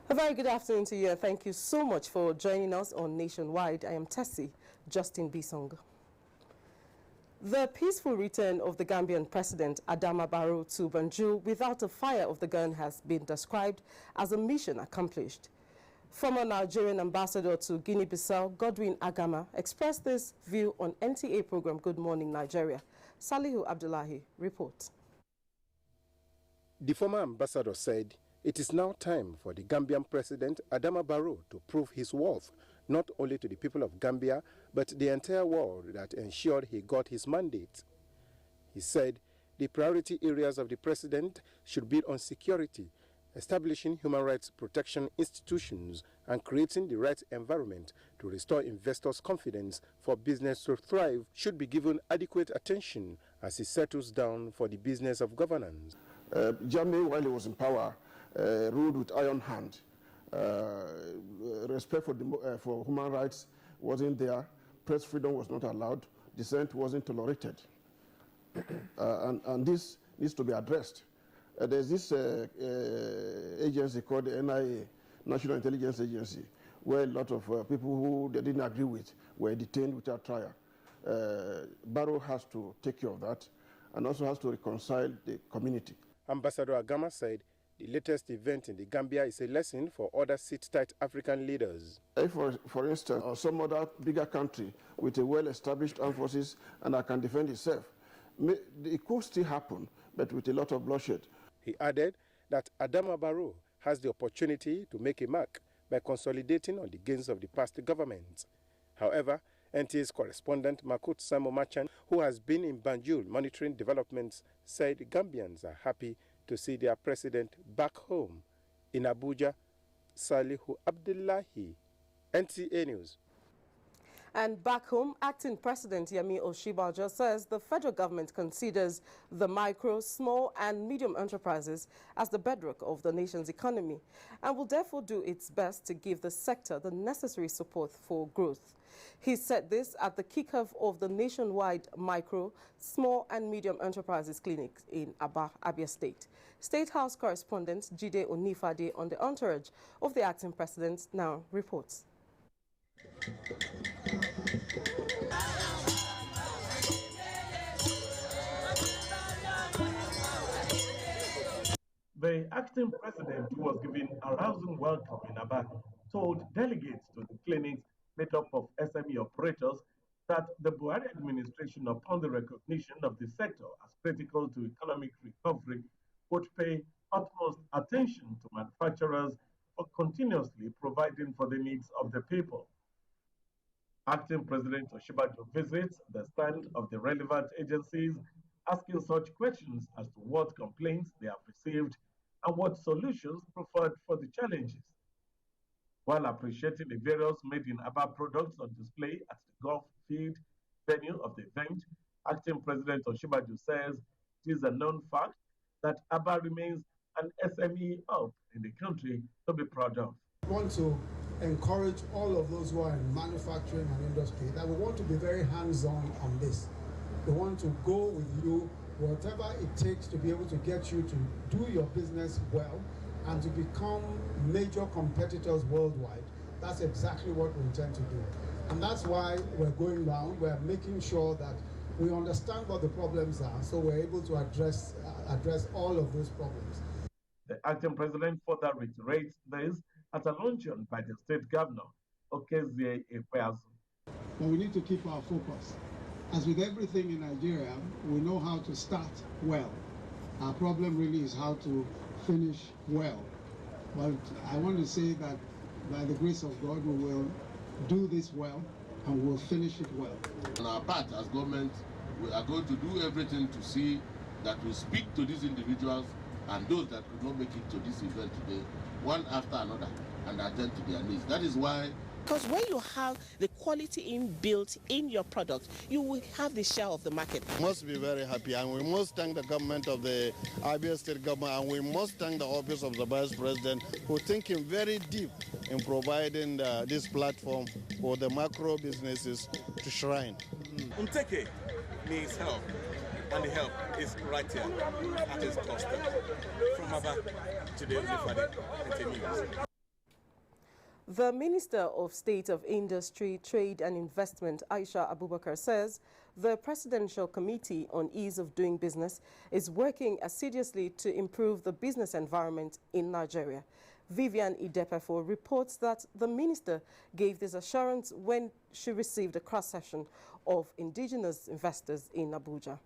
A very good afternoon to you. Thank you so much for joining us on Nationwide. I am Tessie Justin Bisong. The peaceful return of the Gambian President Adama Barrow to Banjul without a fire of the gun has been described as a mission accomplished. Former Nigerian ambassador to Guinea-Bissau, Godwin Agama, expressed this view on NTA program Good Morning Nigeria. Salihu Abdullahi reports. The former ambassador said it is now time for the Gambian President Adama Barrow to prove his worth, not only to the people of Gambia, but the entire world that ensured he got his mandate. He said the priority areas of the president should be on security, establishing human rights protection institutions, and creating the right environment to restore investors' confidence for business to thrive should be given adequate attention as he settles down for the business of governance. Jammeh, while he was in power, ruled with iron hand. Respect for human rights wasn't there. Press freedom was not allowed. Dissent wasn't tolerated. And this needs to be addressed. There's this agency called the NIA, National Intelligence Agency, where a lot of people who they didn't agree with were detained without trial. Barrow has to take care of that and also has to reconcile the community. Ambassador Agama said the latest event in the Gambia is a lesson for other sit-tight African leaders. If, for instance, or some other bigger country with a well-established armed forces and that can defend itself, it could still happen, but with a lot of bloodshed. He added that Adama Barrow has the opportunity to make a mark by consolidating on the gains of the past government. However, NTA's correspondent Makut Samo Machan, who has been in Banjul monitoring developments, said Gambians are happy to see their president back home. In Abuja, Salihu Abdullahi, NTA News. And back home, Acting President Yemi Osinbajo says the federal government considers the micro, small and medium enterprises as the bedrock of the nation's economy and will therefore do its best to give the sector the necessary support for growth. He said this at the kickoff of the nationwide micro, small and medium enterprises clinic in Abia State. State House correspondent Jide Onifade on the entourage of the acting president now reports. The acting president, who was given a rousing welcome in Aba, told delegates to the clinics made up of SME operators that the Buhari administration, upon the recognition of the sector as critical to economic recovery, would pay utmost attention to manufacturers for continuously providing for the needs of the people. Acting President Osinbajo visits the stand of the relevant agencies, asking such questions as to what complaints they have received and what solutions preferred for the challenges. While appreciating the various made in Aba products on display at the golf field venue of the event, Acting President Osinbajo says it is a known fact that Aba remains an SME hub in the country to be proud of. We want to encourage all of those who are in manufacturing and industry that we want to be very hands-on on this. We want to go with you, whatever it takes to be able to get you to do your business well and to become major competitors worldwide. That's exactly what we intend to do. And that's why we're going round. We're making sure that we understand what the problems are so we're able to address all of those problems. The acting president further reiterates this at a luncheon by the state governor, Okezie Ekweazu. But we need to keep our focus. As with everything in Nigeria, we know how to start well. Our problem really is how to finish well. But I want to say that by the grace of God, we will do this well and we'll finish it well. On our part as government, we are going to do everything to see that we speak to these individuals and those that could not make it to this event today, one after another, and attend to their needs. That is why. Because when you have the quality inbuilt in your product, you will have the share of the market. We must be very happy, and we must thank the government of the Abia State government, and we must thank the office of the Vice President for thinking very deep in providing this platform for the macro businesses to shine. Umteke needs help, and the help is right here at his doorstep. From Aba to the Onifade, NTA News. The Minister of State of Industry, Trade and Investment, Aisha Abubakar, says the Presidential Committee on Ease of Doing Business is working assiduously to improve the business environment in Nigeria. Vivian Idepefo reports that the minister gave this assurance when she received a cross-section of indigenous investors in Abuja.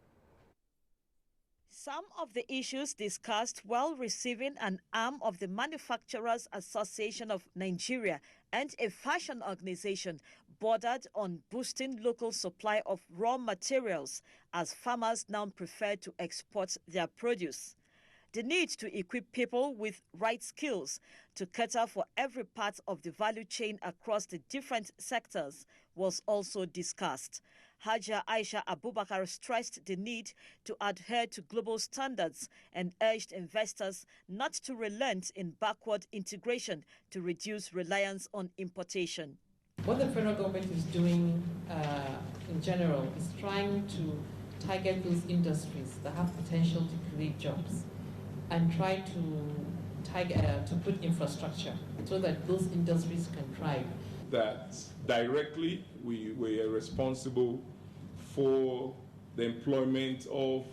Some of the issues discussed while receiving an arm of the Manufacturers Association of Nigeria and a fashion organization bordered on boosting local supply of raw materials as farmers now prefer to export their produce. The need to equip people with right skills to cater for every part of the value chain across the different sectors was also discussed. Haja Aisha Abubakar stressed the need to adhere to global standards and urged investors not to relent in backward integration to reduce reliance on importation. What the federal government is doing in general is trying to target those industries that have potential to create jobs and try to put infrastructure so that those industries can thrive. That directly we are responsible for the employment of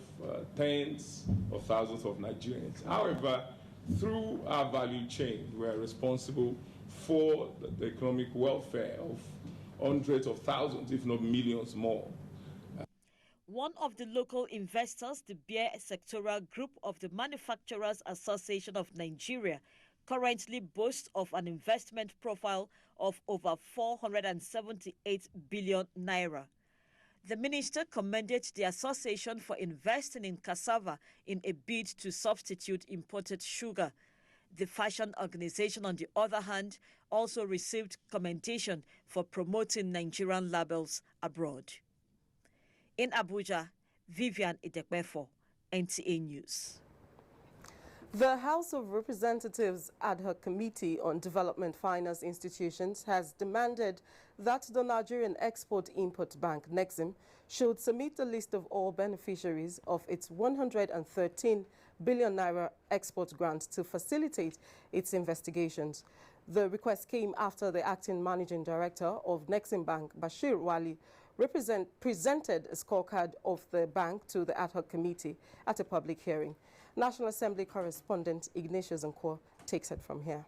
tens of thousands of Nigerians. However, through our value chain, we are responsible for the economic welfare of hundreds of thousands, if not millions more. One of the local investors, the Beer Sectoral Group of the Manufacturers Association of Nigeria, currently boasts of an investment profile of over 478 billion naira. The minister commended the association for investing in cassava in a bid to substitute imported sugar. The fashion organization, on the other hand, also received commendation for promoting Nigerian labels abroad. In Abuja, Vivian Idekbefo, NTA News. The House of Representatives Ad Hoc Committee on Development Finance Institutions has demanded that the Nigerian Export-Import Bank, NEXIM, should submit a list of all beneficiaries of its 113 billion naira export grant to facilitate its investigations. The request came after the acting managing director of NEXIM Bank, Bashir Wali, presented a scorecard of the bank to the ad hoc committee at a public hearing. National Assembly correspondent Ignatius Nkwo takes it from here.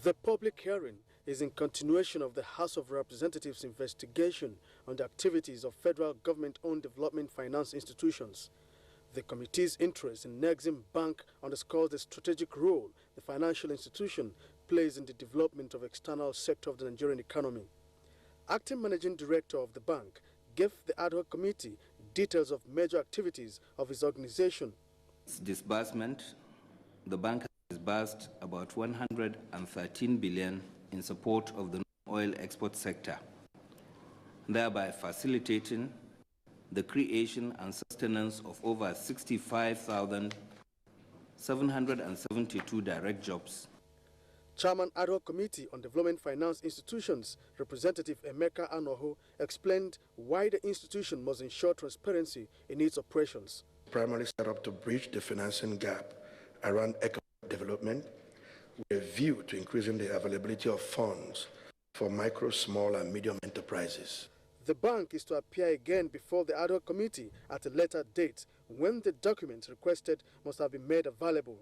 The public hearing is in continuation of the House of Representatives' investigation on the activities of federal government-owned development finance institutions. The committee's interest in NEXIM Bank underscores the strategic role the financial institution plays in the development of external sector of the Nigerian economy. Acting Managing Director of the bank gave the ad hoc committee details of major activities of his organization. Disbursement, the bank has disbursed about 113 billion in support of the oil export sector, thereby facilitating the creation and sustenance of over 65,772 direct jobs. Chairman Ad hoc Committee on Development Finance Institutions, Representative Emeka Anoho, explained why the institution must ensure transparency in its operations. Primarily set up to bridge the financing gap around economic development with a view to increasing the availability of funds for micro, small and medium enterprises. The bank is to appear again before the ad hoc committee at a later date when the documents requested must have been made available.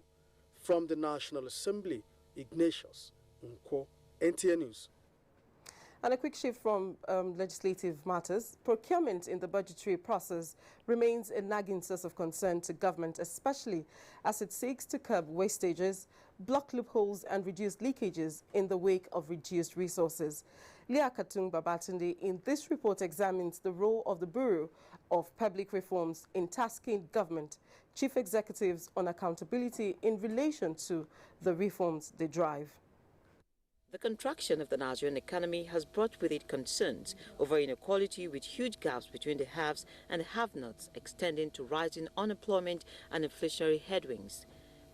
From the National Assembly, Ignatius Nkwo, NTA News. And a quick shift from legislative matters. Procurement in the budgetary process remains a nagging source of concern to government, especially as it seeks to curb wastages, block loopholes and reduce leakages in the wake of reduced resources. Leah Katung Babatunde in this report examines the role of the Bureau of Public Reforms in tasking government chief executives on accountability in relation to the reforms they drive. The contraction of the Nigerian economy has brought with it concerns over inequality, with huge gaps between the haves and the have-nots extending to rising unemployment and inflationary headwinds.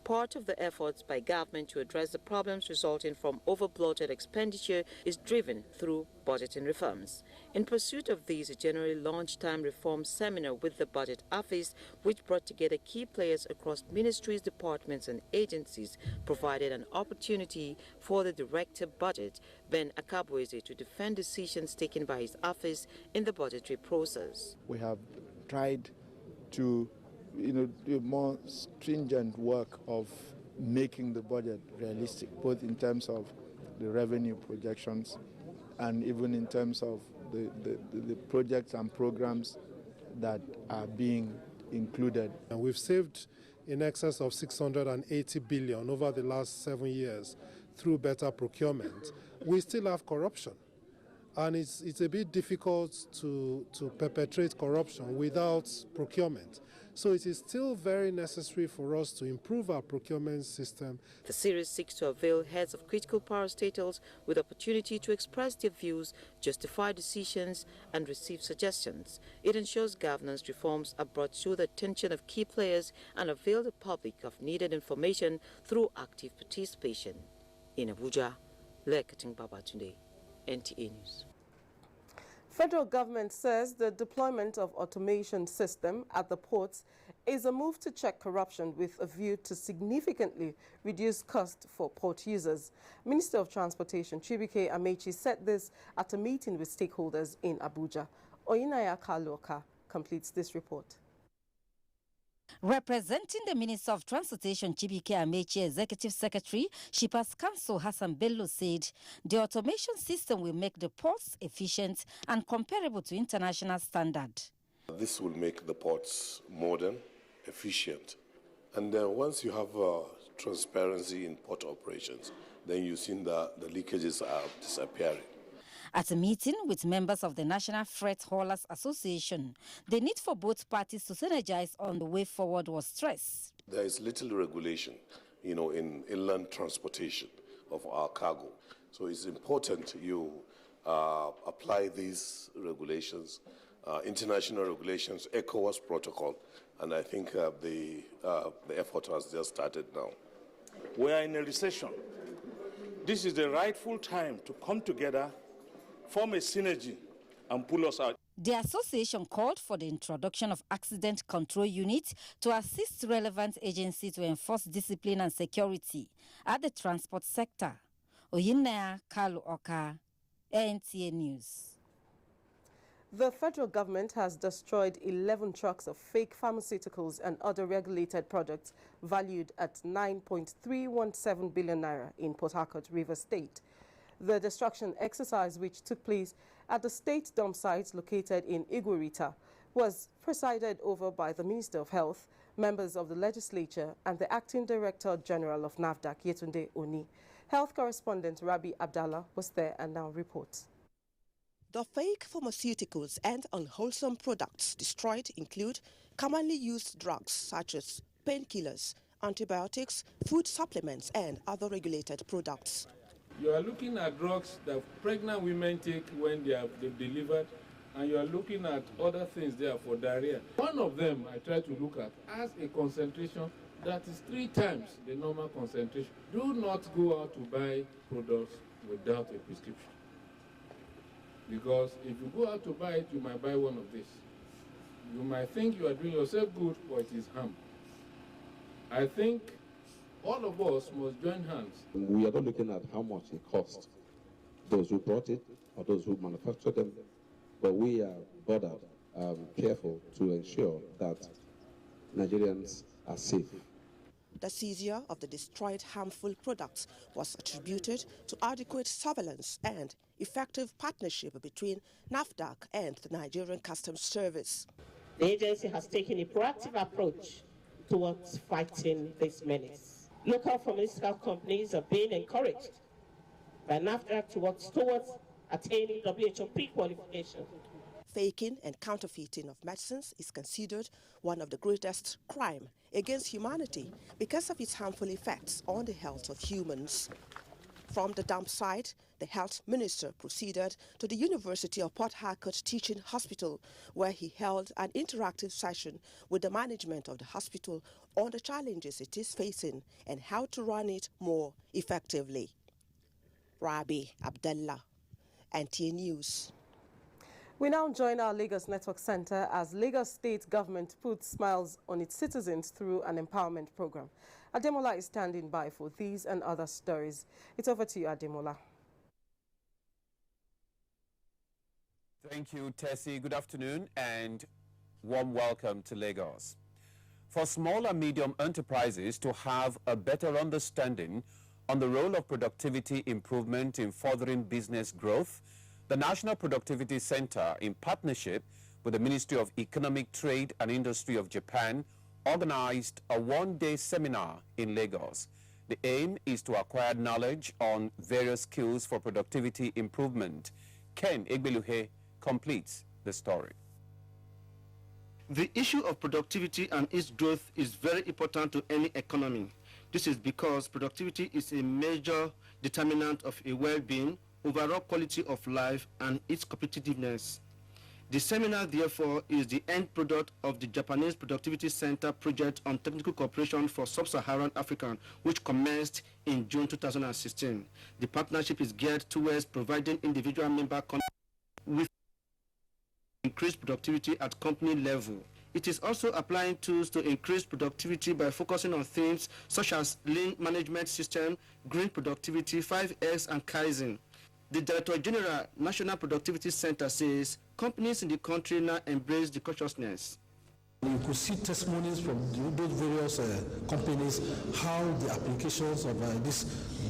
Part of the efforts by government to address the problems resulting from over-bloated expenditure is driven through budgeting reforms. In pursuit of these, a January lunchtime reform seminar with the Budget Office, which brought together key players across ministries, departments and agencies, provided an opportunity for the Director Budget, Ben Akabweze, to defend decisions taken by his office in the budgetary process. We have tried to do a more stringent work of making the budget realistic, both in terms of the revenue projections and even in terms of the projects and programs that are being included. And we've saved in excess of 680 billion over the last 7 years through better procurement. We still have corruption, and it's a bit difficult to perpetrate corruption without procurement. So it is still very necessary for us to improve our procurement system. The series seeks to avail heads of critical parastatals with opportunity to express their views, justify decisions, and receive suggestions. It ensures governance reforms are brought to the attention of key players and avail the public of needed information through active participation. In Abuja, Lekating Babatunde, NTA News. Federal government says the deployment of automation system at the ports is a move to check corruption with a view to significantly reduce cost for port users. Minister of Transportation Chibuike Amechi said this at a meeting with stakeholders in Abuja. Oyinaya Kaloka completes this report. Representing the Minister of Transportation, Chibuike Amechi, Executive Secretary, Shippers Council Hassan Bello said the automation system will make the ports efficient and comparable to international standard. This will make the ports modern, efficient, and once you have transparency in port operations, then you've seen the leakages are disappearing. At a meeting with members of the National Freight Haulers Association, the need for both parties to synergize on the way forward was stressed. There is little regulation, in inland transportation of our cargo. So it's important you apply these regulations, international regulations, ECOWAS protocol, and I think the effort has just started now. We are in a recession. This is the rightful time to come together, form a synergy, and pull us out. The association called for the introduction of accident control units to assist relevant agencies to enforce discipline and security at the transport sector. Oyinaya Kalu Oka, NTA News. The federal government has destroyed 11 trucks of fake pharmaceuticals and other regulated products valued at 9.317 billion naira in Port Harcourt, Rivers State. The destruction exercise, which took place at the state dump site located in Igurita, was presided over by the Minister of Health, members of the legislature, and the Acting Director General of NAFDAC, Yetunde Oni. Health correspondent Rabi Abdallah was there and now reports. The fake pharmaceuticals and unwholesome products destroyed include commonly used drugs such as painkillers, antibiotics, food supplements, and other regulated products. You are looking at drugs that pregnant women take when they've delivered, and you are looking at other things there for diarrhea. One of them I try to look at has a concentration that is 3 times the normal concentration. Do not go out to buy products without a prescription. Because if you go out to buy it, you might buy one of these. You might think you are doing yourself good, but it is harm. I think all of us must join hands. We are not looking at how much it costs, those who brought it or those who manufactured them, but we are bothered, careful to ensure that Nigerians are safe. The seizure of the destroyed harmful products was attributed to adequate surveillance and effective partnership between NAFDAC and the Nigerian Customs Service. The agency has taken a proactive approach towards fighting this menace. Local pharmaceutical companies are being encouraged by NAFDAC to work towards attaining WHO pre-qualification. Faking and counterfeiting of medicines is considered one of the greatest crimes against humanity because of its harmful effects on the health of humans. From the dump site, the health minister proceeded to the University of Port Harcourt Teaching Hospital, where he held an interactive session with the management of the hospital on the challenges it is facing and how to run it more effectively. Rabi Abdullah, NTA News. We now join our Lagos Network Center as Lagos State Government puts smiles on its citizens through an empowerment program. Ademola is standing by for these and other stories. It's over to you, Ademola. Thank you, Tessie. Good afternoon and warm welcome to Lagos. For small and medium enterprises to have a better understanding on the role of productivity improvement in furthering business growth, the National Productivity Center, in partnership with the Ministry of Economic Trade and Industry of Japan, organized a one-day seminar in Lagos. The aim is to acquire knowledge on various skills for productivity improvement. Ken Egbeluhe completes the story. The issue of productivity and its growth is very important to any economy. This is because productivity is a major determinant of a well-being, overall quality of life, and its competitiveness. The seminar, therefore, is the end product of the Japanese Productivity Center project on technical cooperation for sub-Saharan Africa, which commenced in June 2016. The partnership is geared towards providing individual member countries with increased productivity at company level. It is also applying tools to increase productivity by focusing on themes such as lean management system, green productivity, 5S, and Kaizen. The Director General, National Productivity Center, says companies in the country now embrace the consciousness. We could see testimonies from those various companies how the applications of these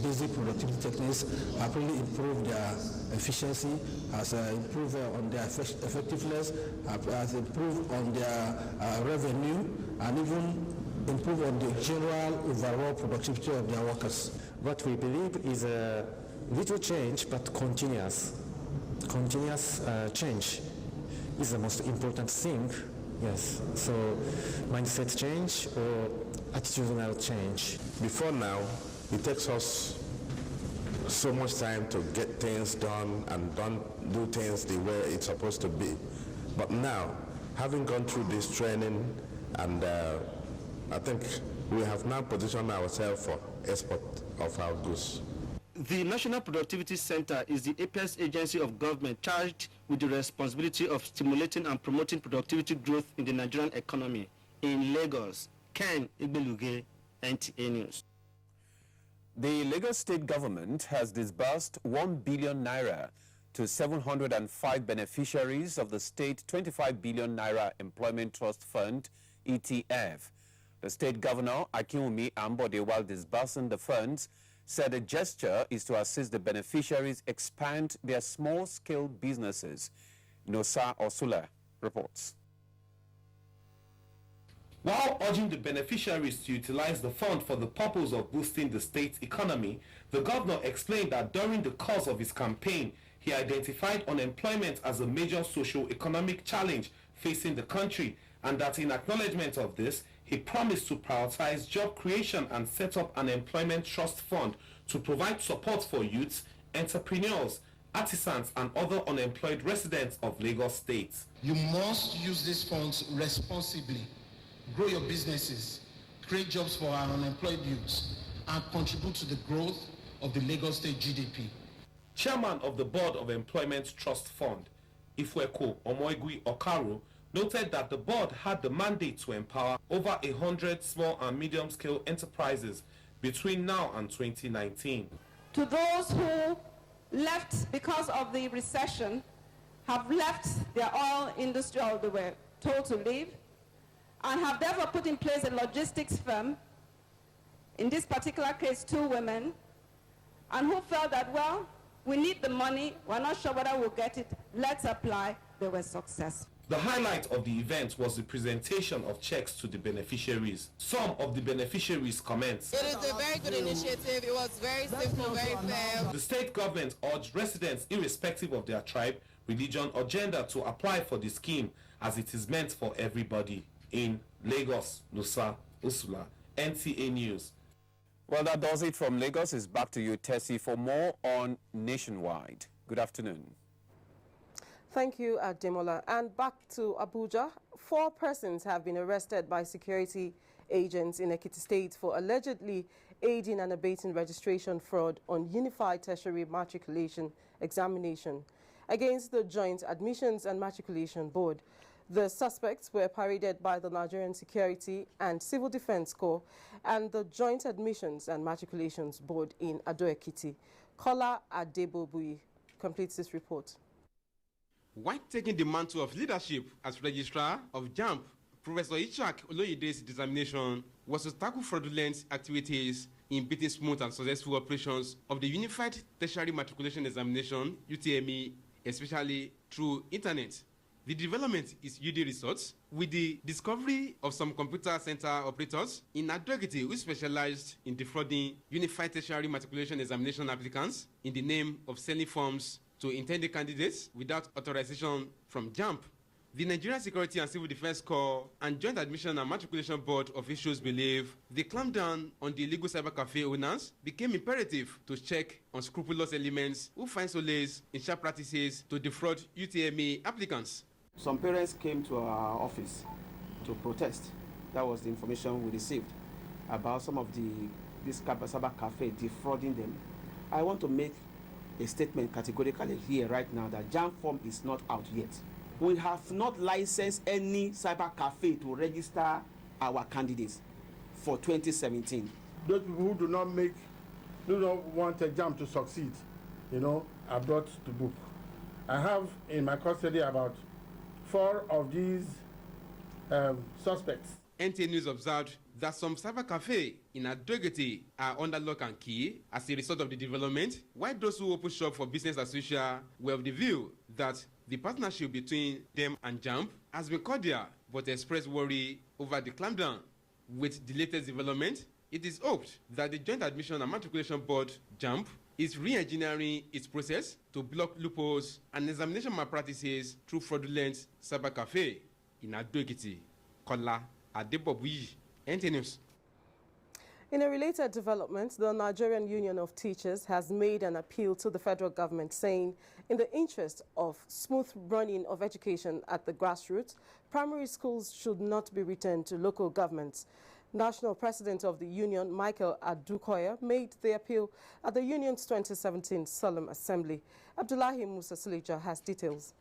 basic productivity techniques have really improved their efficiency, has improved on their effectiveness, has improved on their revenue, and even improved on the general overall productivity of their workers. What we believe is a little change, but continuous. Continuous change is the most important thing. Yes, so mindset change or attitudinal change. Before now, it takes us so much time to get things done and do things the way it's supposed to be. But now, having gone through this training, and I think we have now positioned ourselves for export of our goods. The National Productivity Center is the apex agency of government charged with the responsibility of stimulating and promoting productivity growth in the Nigerian economy. In Lagos, Ken Igbeluge, NTA News. The Lagos State government has disbursed 1 billion naira to 705 beneficiaries of the state 25 billion naira Employment Trust Fund, ETF. The state governor, Akinwumi Ambode, while disbursing the funds, said the gesture is to assist the beneficiaries expand their small-scale businesses. Nosa Osula reports. While urging the beneficiaries to utilize the fund for the purpose of boosting the state's economy, the governor explained that during the course of his campaign, he identified unemployment as a major socio-economic challenge facing the country, and that in acknowledgement of this, he promised to prioritize job creation and set up an employment trust fund to provide support for youths, entrepreneurs, artisans, and other unemployed residents of Lagos State. You must use these funds responsibly, grow your businesses, create jobs for our unemployed youths, and contribute to the growth of the Lagos State GDP. Chairman of the Board of Employment Trust Fund, Ifweko Omoigui Okaru, noted that the board had the mandate to empower over 100 small and medium-scale enterprises between now and 2019. To those who left because of the recession, have left their oil industry, or they were told to leave, and have therefore put in place a logistics firm, in this particular case 2 women, and who felt that, well, we need the money, we're not sure whether we'll get it, let's apply, they were successful. The highlight of the event was the presentation of checks to the beneficiaries. Some of the beneficiaries comments. It is a very good initiative. It was very simple, very fair. The state government urged residents, irrespective of their tribe, religion, or gender, to apply for the scheme, as it is meant for everybody. In Lagos, Nusa Usula, NTA News. Well, that does it from Lagos. It's back to you, Tessie, for more on Nationwide. Good afternoon. Thank you, Ademola. And back to Abuja. 4 persons have been arrested by security agents in Ekiti State for allegedly aiding and abating registration fraud on Unified Tertiary Matriculation Examination against the Joint Admissions and Matriculation Board. The suspects were paraded by the Nigerian Security and Civil Defense Corps and the Joint Admissions and Matriculations Board in Ado-Ekiti. Kola Adebobui completes this report. While taking the mantle of leadership as Registrar of JAMB, Professor Ichak Oloyede's determination was to tackle fraudulent activities in beating smooth and successful operations of the Unified Tertiary Matriculation Examination, UTME, especially through internet. The development is yielding results with the discovery of some computer center operators in Ado-Ekiti who specialized in defrauding Unified Tertiary Matriculation Examination applicants in the name of selling forms to intended candidates without authorization from JAMB. The Nigerian Security and Civil Defense Corps and Joint Admission and Matriculation Board officials believe the clampdown on the illegal cyber cafe owners became imperative to check on scrupulous elements who find solace in sharp practices to defraud UTME applicants. Some parents came to our office to protest. That was the information we received about some of this cyber cafe defrauding them. I want to make a statement categorically here right now that JAMB form is not out yet. We have not licensed any cyber cafe to register our candidates for 2017. Those people who do not want a JAMB to succeed, are brought to book. I have in my custody about 4 of these suspects. NTA News observed that some cyber cafe in Ado-Ekiti are under lock and key as a result of the development, while those who open shop for business as usual were of the view that the partnership between them and JAMB has been cordial, but expressed worry over the clampdown. With the latest development, it is hoped that the Joint Admission and Matriculation Board, JAMB, is re-engineering its process to block loopholes and examination malpractices through fraudulent cyber cafe in Ado-Ekiti. Kola Adebobui, NTA News. In a related development, the Nigerian Union of Teachers has made an appeal to the federal government saying, in the interest of smooth running of education at the grassroots, primary schools should not be returned to local governments. National President of the Union, Michael Adukoya, made the appeal at the Union's 2017 Solemn Assembly. Abdullahi Musa Silija has details.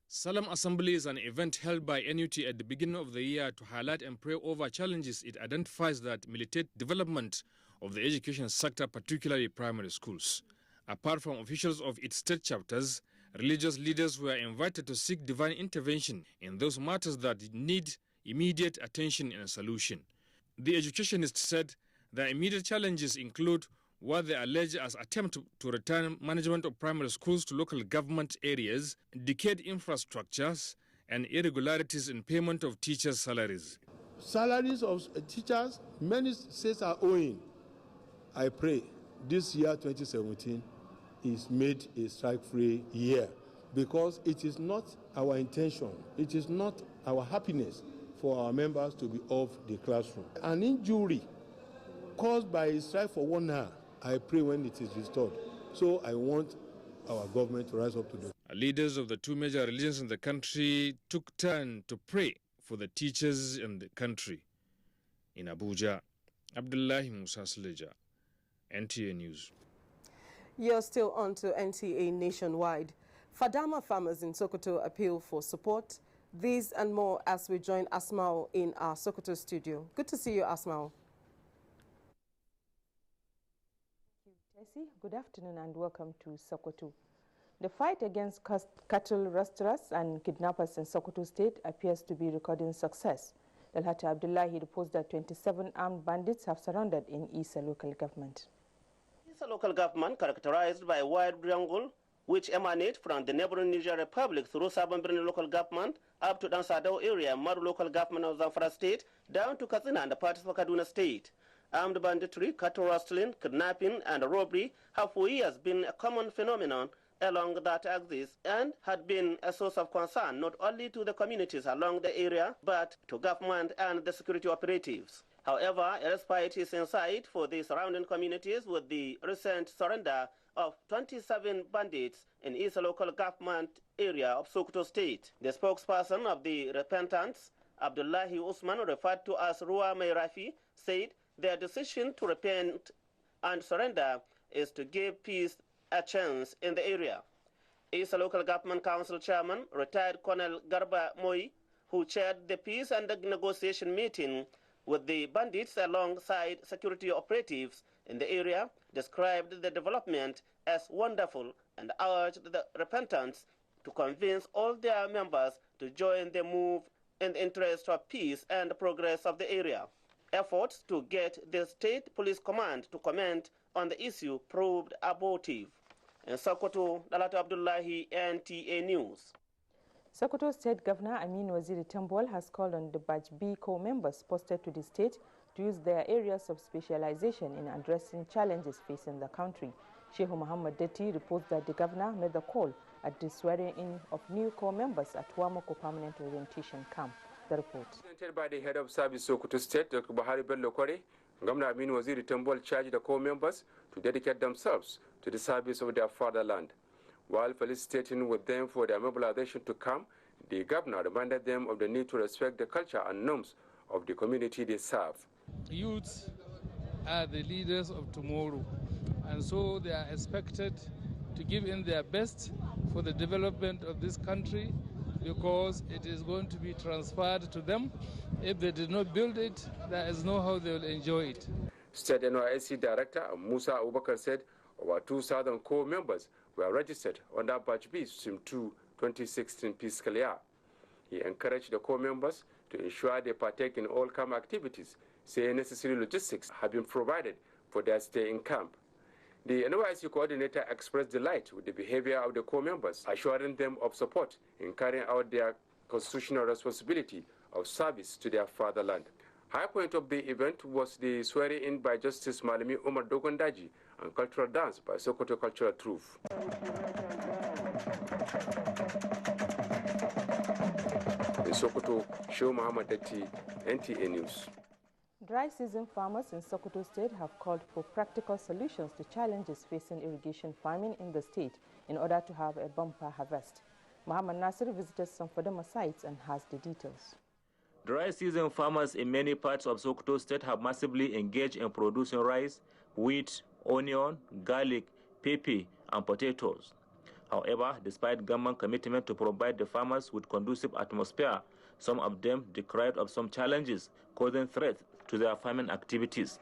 Solemn Assembly is an event held by NUT at the beginning of the year to highlight and pray over challenges it identifies that militate development of the education sector, particularly primary schools. Apart from officials of its state chapters, religious leaders were invited to seek divine intervention in those matters that need immediate attention and a solution. The educationist said the immediate challenges include what they allege as attempt to return management of primary schools to local government areas, decayed infrastructures, and irregularities in payment of teachers' salaries. Salaries of teachers, many states are owing. I pray this year, 2017, is made a strike-free year because it is not our intention, it is not our happiness for our members to be off the classroom. An injury caused by a strike for 1 hour, I pray when it is restored. So I want our government to rise up to the... Leaders of the 2 major religions in the country took turn to pray for the teachers in the country. In Abuja, Abdullahi Musa Silija, NTA News. You're still on to NTA Nationwide. Fadama farmers in Sokoto appeal for support. These and more as we join Asmao in our Sokoto studio. Good to see you, Asmao. Good afternoon and welcome to Sokoto. The fight against cattle rustlers and kidnappers in Sokoto State appears to be recording success. Dalhata Abdullahi reports that 27 armed bandits have surrendered in Isa local government. Isa local government, characterized by a wide triangle which emanate from the neighboring Niger Republic through Sabon Birni local government up to Dansadao area, Maru local government of Zamfara State, down to Katsina and the parts of Kaduna State. Armed banditry, cattle rustling, kidnapping, and robbery have for years been a common phenomenon along that axis and had been a source of concern not only to the communities along the area but to government and the security operatives. However, a respite is in sight for the surrounding communities with the recent surrender of 27 bandits in East local government area of Sokoto State. The spokesperson of the repentants, Abdullahi Usman, referred to as Rua Meirafi, said their decision to repent and surrender is to give peace a chance in the area. East local government council chairman, retired Colonel Garba Moi, who chaired the peace and the negotiation meeting with the bandits alongside security operatives in the area, described the development as wonderful and urged the repentants to convince all their members to join the move in the interest of peace and progress of the area. Efforts to get the State Police Command to comment on the issue proved abortive. In Sokoto, Dalata Abdullahi, NTA News. Sokoto State Governor Amin Waziri Tambol has called on the Batch B Corps members posted to the state to use their areas of specialization in addressing challenges facing the country. Sheikh Muhammad Detti reports that the governor made the call at the swearing-in of new corps members at Wamoko Permanent Orientation Camp. The report. Presented by the head of service Sokoto State, Dr. Bahari Bello Kore, Governor Amin Waziri Tambol charged the corps members to dedicate themselves to the service of their fatherland. While felicitating with them for their mobilization to come, the governor reminded them of the need to respect the culture and norms of the community they serve. Youths are the leaders of tomorrow, and so they are expected to give in their best for the development of this country, because it is going to be transferred to them. If they did not build it, there is no how they will enjoy it. State NYSC Director Musa Abubakar said over 2,000 corps members were registered under Batch B Sim 2 2016 fiscal year. He encouraged the corps members to ensure they partake in all camp activities, saying necessary logistics have been provided for their stay in camp. The NYSC coordinator expressed delight with the behavior of the corps members, assuring them of support in carrying out their constitutional responsibility of service to their fatherland. High point of the event was the swearing-in by Justice Malami Umar Dogondaji and cultural dance by Sokoto Cultural Troupe. In Sokoto, Show Muhammad Detti, NTA News. Dry season farmers in Sokoto State have called for practical solutions to challenges facing irrigation farming in the state in order to have a bumper harvest. Muhammad Nasir visited some Fadama sites and has the details. Dry season farmers in many parts of Sokoto State have massively engaged in producing rice, wheat, onion, garlic, pepper, and potatoes. However, despite government commitment to provide the farmers with conducive atmosphere, some of them deprived of some challenges, causing threats to their farming activities.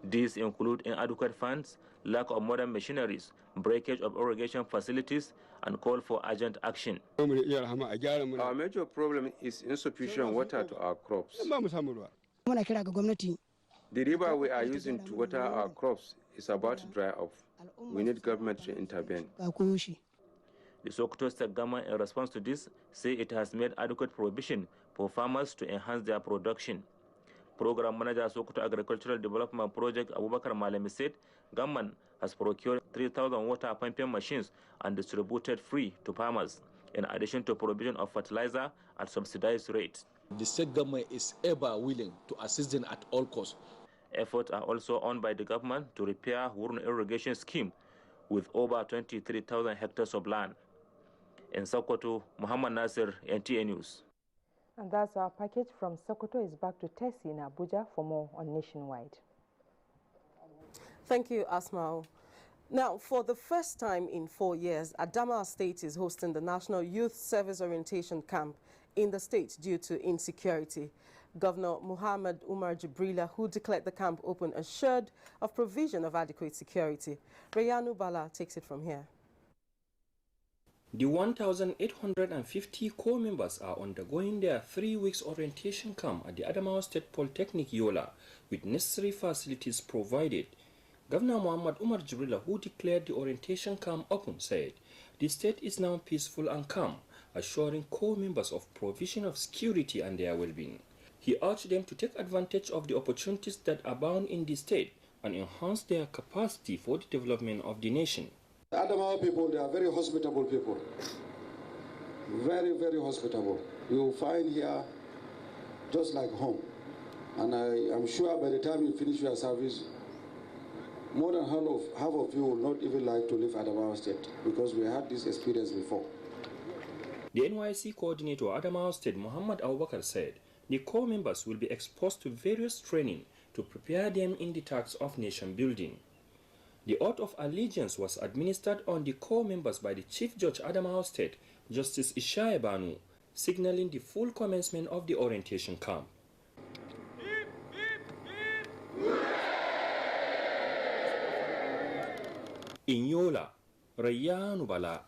These include inadequate funds, lack of modern machineries, breakage of irrigation facilities, and call for urgent action. Our major problem is insufficient water to our crops. The river we are using to water our crops is about to dry up. We need government to intervene. The Sokoto State government, in response to this, say it has made adequate provision for farmers to enhance their production. Program Manager Sokoto Agricultural Development Project Abubakar Malemi said government has procured 3,000 water pumping machines and distributed free to farmers, in addition to provision of fertilizer at subsidized rates. The state government is ever willing to assist them at all costs. Efforts are also on by the government to repair Wurun irrigation scheme with over 23,000 hectares of land. In Sokoto, Muhammad Nasir, NTA News. And that's our package from Sokoto. Is back to Tessie in Abuja for more on Nationwide. Thank you, Asmao. Now, for the first time in 4 years, Adamawa State is hosting the National Youth Service Orientation Camp in the state due to insecurity. Governor Muhammad Umar Jibrila, who declared the camp open, assured of provision of adequate security. Rayanu Bala takes it from here. The 1,850 corps members are undergoing their 3 weeks orientation camp at the Adamawa State Polytechnic Yola, with necessary facilities provided. Governor Muhammad Umar Jibrila, who declared the orientation camp open, said the state is now peaceful and calm, assuring corps members of provision of security and their well-being. He urged them to take advantage of the opportunities that abound in the state and enhance their capacity for the development of the nation. The Adamawa people, they are very hospitable people. Very, very hospitable. You will find here just like home. And I am sure by the time you finish your service, more than half of you will not even like to leave Adamawa State, because we had this experience before. The NYC coordinator Adamawa State, Muhammad Abubakar, said the core members will be exposed to various training to prepare them in the task of nation building. The oath of allegiance was administered on the core members by the Chief Judge Adamawa State, Justice Ishaya Banu, signaling the full commencement of the orientation camp. In Yola, Rayanu Bala,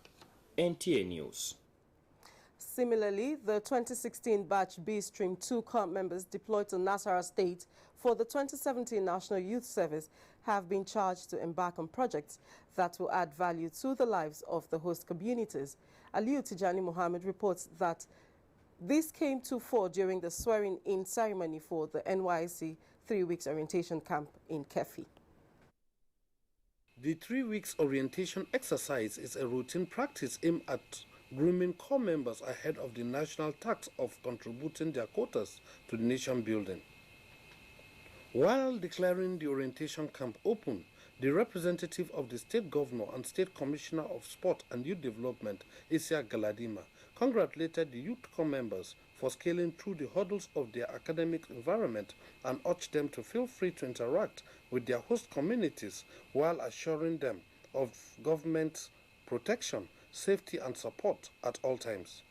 NTA News. Similarly, the 2016 Batch B Stream 2 camp members deployed to Nasarawa State for the 2017 National Youth Service have been charged to embark on projects that will add value to the lives of the host communities. Aliyu Tijani Mohammed reports that this came to fore during the swearing-in ceremony for the NYC 3 weeks orientation camp in Kefi. The 3 weeks orientation exercise is a routine practice aimed at grooming core members ahead of the national task of contributing their quotas to the nation building. While declaring the orientation camp open, the representative of the state governor and state commissioner of sport and youth development, Isia Galadima, congratulated the youth core members for scaling through the hurdles of their academic environment and urged them to feel free to interact with their host communities while assuring them of government protection, safety and support at all times.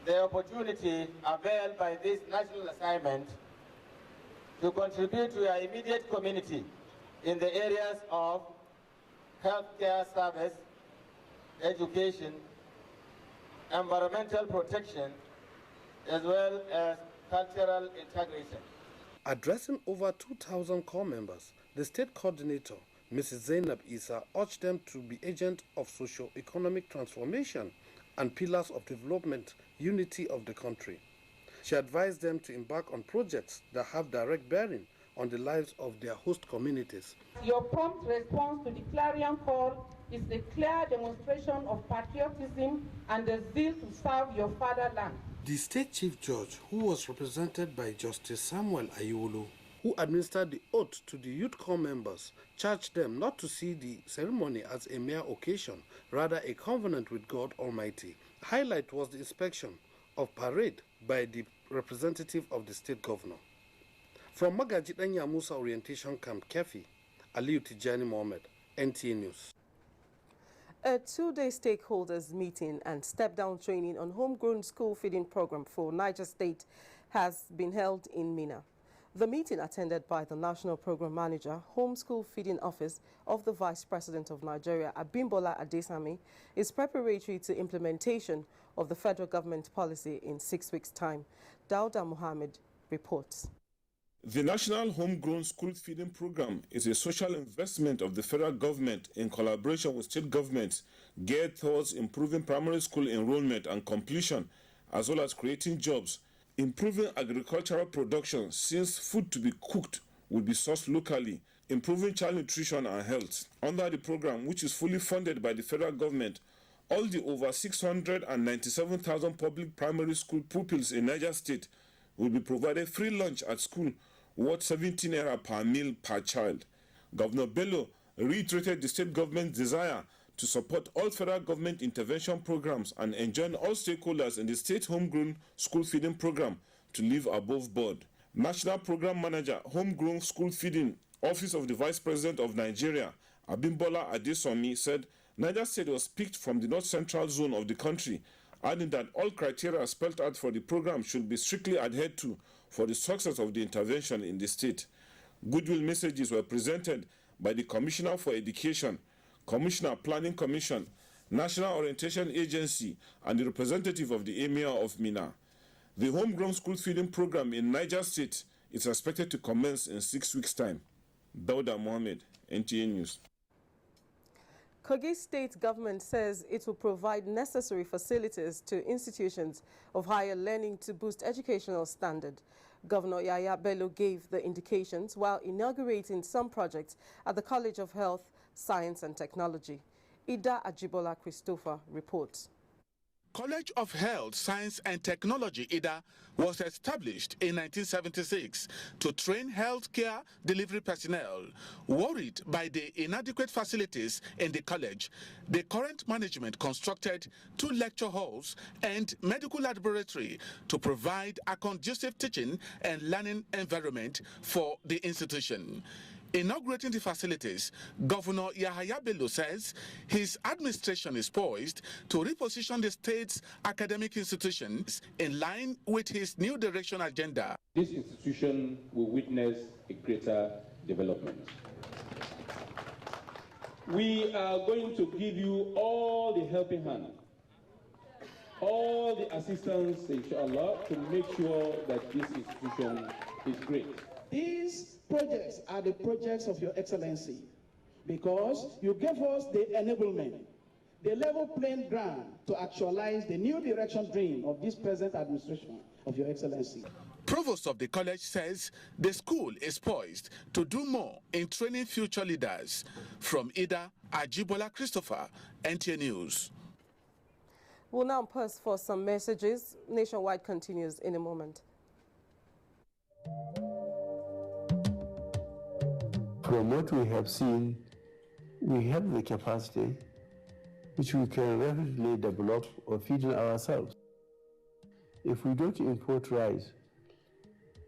The opportunity availed by this national assignment to contribute to your immediate community in the areas of healthcare service, education, environmental protection, as well as cultural integration. Addressing over 2,000 core members, the state coordinator, Mrs. Zainab Isa, urged them to be agents of socio-economic transformation and pillars of development, unity of the country. She advised them to embark on projects that have direct bearing on the lives of their host communities. Your prompt response to the clarion call is a clear demonstration of patriotism and the zeal to serve your fatherland. The state chief judge, who was represented by Justice Samuel Ayulu, who administered the oath to the youth corps members, charged them not to see the ceremony as a mere occasion, rather a covenant with God Almighty. Highlight was the inspection of parade by the representative of the state governor. From Magaji Danya Musa Orientation Camp, Kefi, Aliyu Tijani Mohammed, NTA News. A two-day stakeholders meeting and step-down training on homegrown school feeding program for Niger State has been held in Minna. The meeting, attended by the National Program Manager, Homeschool Feeding Office of the Vice President of Nigeria, Abimbola Adesami, is preparatory to implementation of the federal government policy in 6 weeks' time. Dauda Mohammed reports. The National Homegrown School Feeding Program is a social investment of the federal government in collaboration with state governments geared towards improving primary school enrollment and completion, as well as creating jobs, improving agricultural production since food to be cooked will be sourced locally, improving child nutrition and health. Under the program, which is fully funded by the federal government, all the over 697,000 public primary school pupils in Niger State will be provided free lunch at school worth 17 naira per meal per child. Governor Bello reiterated the state government's desire to support all federal government intervention programs and enjoin all stakeholders in the state homegrown school feeding program to live above board. National Program Manager, Homegrown School Feeding, Office of the Vice President of Nigeria, Abimbola Adesomi, said Niger State was picked from the north-central zone of the country, adding that all criteria spelled out for the program should be strictly adhered to for the success of the intervention in the state. Goodwill messages were presented by the Commissioner for Education, Commissioner Planning Commission, National Orientation Agency, and the representative of the Emir of Minna. The homegrown school feeding program in Niger State is expected to commence in 6 weeks' time. Dauda Mohammed, NTA News. Kogi State government says it will provide necessary facilities to institutions of higher learning to boost educational standard. Governor Yaya Bello gave the indications while inaugurating some projects at the College of Health, Science and Technology. Ida Ajibola Christopher reports. College of Health, Science and Technology, IDA, was established in 1976 to train healthcare delivery personnel. Worried by the inadequate facilities in the college, the current management constructed 2 lecture halls and medical laboratory to provide a conducive teaching and learning environment for the institution. Inaugurating the facilities, Governor Yahaya Bello says his administration is poised to reposition the state's academic institutions in line with his new direction agenda. This institution will witness a greater development. We are going to give you all the helping hand, all the assistance, inshallah, to make sure that this institution is great. These projects are the projects of Your Excellency because you gave us the enablement, the level playing ground to actualize the new direction dream of this present administration of Your Excellency. Provost of the college says the school is poised to do more in training future leaders. From Ida, Ajibola Christopher, NTA News. We'll now pause for some messages. Nationwide continues in a moment. From what we have seen, we have the capacity which we can rapidly develop or feed in ourselves. If we don't import rice,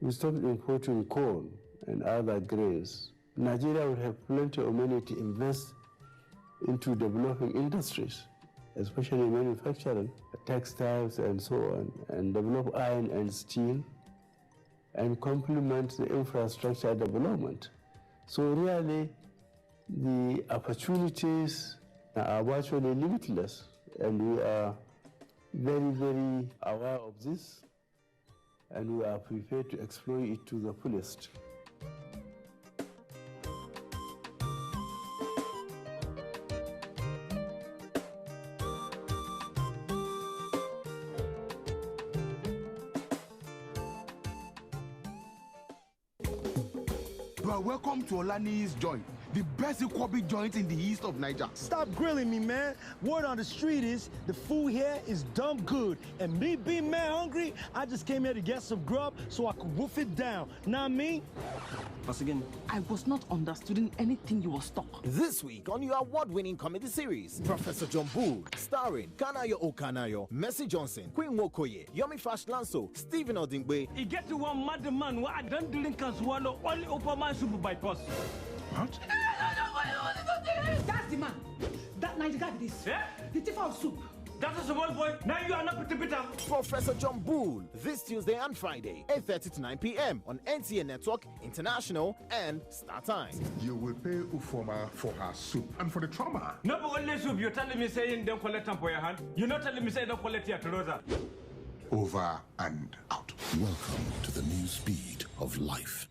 we stop importing corn and other grains, Nigeria would have plenty of money to invest into developing industries, especially manufacturing, textiles and so on, and develop iron and steel, and complement the infrastructure development. So really, the opportunities are virtually limitless, and we are very, very aware of this, and we are prepared to exploit it to the fullest. Welcome to Olani's Joint, the best Ikwabi joint in the east of Niger. Stop grilling me, man. Word on the street is the food here is dumb good. And me being mad hungry, I just came here to get some grub so I could wolf it down. Know what I mean? Once again, I was not understanding anything you were stuck. This week on your award-winning comedy series, Professor John Bull, starring Kanayo Okanayo, Mercy Johnson, Queen Wokoye, Yomi Fash Lanso, Stephen Odingbe. He get to one mad man where I don't drink and swallow only open my super bypass. What? That's the man. That night guy did this. Yeah? The thief of soup. That's a small boy. Now you are not Peter. Professor John Bull, this Tuesday and Friday, 8:30 to 9 p.m. on NTA Network, International, and Star Time. You will pay Ufoma for her soup and for the trauma. No, but only soup. You're telling me saying don't collect them for your hand. You're not telling me saying don't collect your trouser. Over and out. Welcome to the new speed of life.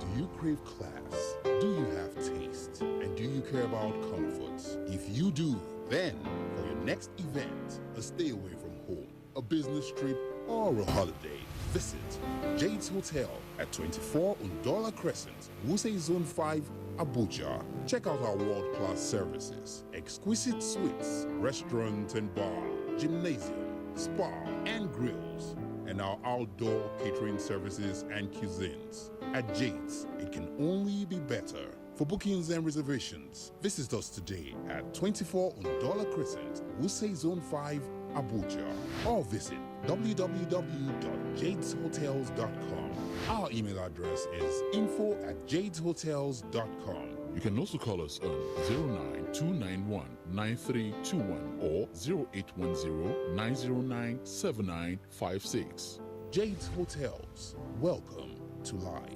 Do you crave class? Do you have taste? And do you care about comforts? If you do, then for your next event, a stay away from home, a business trip, or a holiday, visit Jade's Hotel at 24 Undola Crescent, Wuse Zone 5, Abuja. Check out our world-class services, exquisite suites, restaurant and bar, gymnasium, spa and grills, and our outdoor catering services and cuisines. At Jade's, it can only be better. For bookings and reservations, visit us today at 24 Undola Crescent, Wuse Zone 5, Abuja, or visit www.jadeshotels.com. Our email address is info@jadeshotels.com. You can also call us on 09291-9321 or 0810-909-7956. Jade's Hotels. Welcome to life.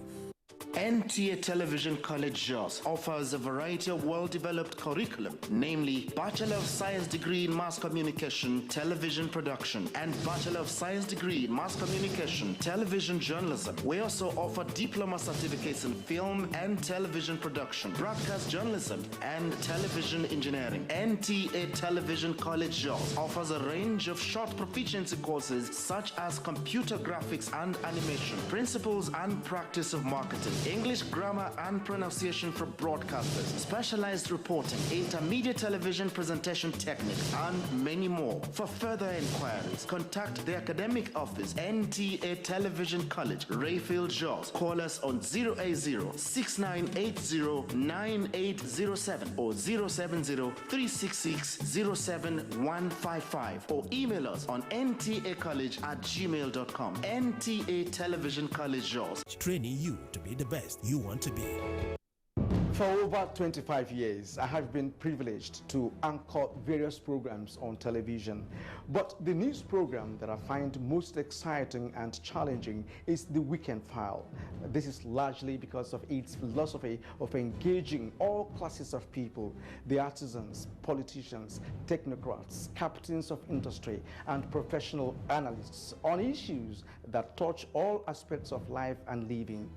NTA Television College JOS offers a variety of well-developed curriculum, namely Bachelor of Science degree in Mass Communication, Television Production, and Bachelor of Science degree in Mass Communication, Television Journalism. We also offer diploma certificates in Film and Television Production, Broadcast Journalism, and Television Engineering. NTA Television College JOS offers a range of short proficiency courses such as Computer Graphics and Animation, Principles and Practice of Marketing, English grammar and pronunciation for broadcasters, specialized reporting, intermediate television presentation technique, and many more. For further inquiries, contact the academic office, NTA Television College, Rayfield Jos. Call us on 080-6980-9807 or 070-366-07155 or email us on ntacollege@gmail.com. NTA Television College Jos. Training you to be the best you want to be. For over 25 years, I have been privileged to anchor various programs on television. But the news program that I find most exciting and challenging is The Weekend File. This is largely because of its philosophy of engaging all classes of people, the artisans, politicians, technocrats, captains of industry, and professional analysts on issues that touch all aspects of life and living.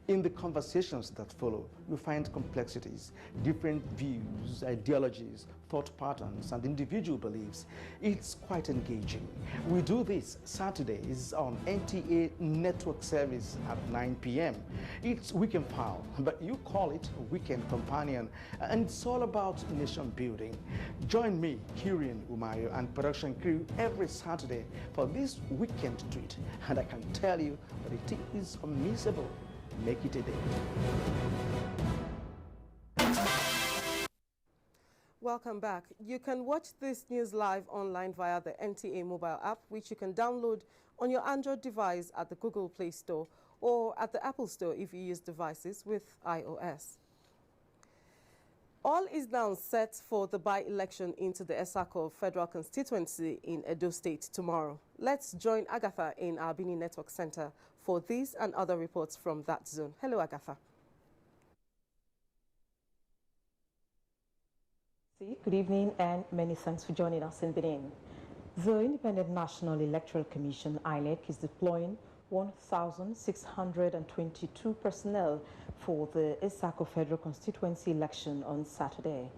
In the conversations that follow, you find complexities, different views, ideologies, thought patterns, and individual beliefs. It's quite engaging. We do this Saturdays on NTA Network Service at 9 p.m. It's Weekend File, but you call it Weekend Companion, and it's all about nation building. Join me, Kirian Umayo, and production crew every Saturday for this weekend treat, and I can tell you that it is unmissable. Make it a day. Welcome back. You can watch this news live online via the NTA mobile app, which you can download on your Android device at the Google Play Store or at the Apple Store if you use devices with iOS. All is now set for the by-election into the Esako Federal Constituency in Edo State tomorrow. Let's join Agatha in our Bini Network Center for these and other reports from that zone. Hello, Agatha. Good evening and many thanks for joining us in Benin. The Independent National Electoral Commission, INEC, is deploying 1,622 personnel for the Esako Federal Constituency election on Saturday.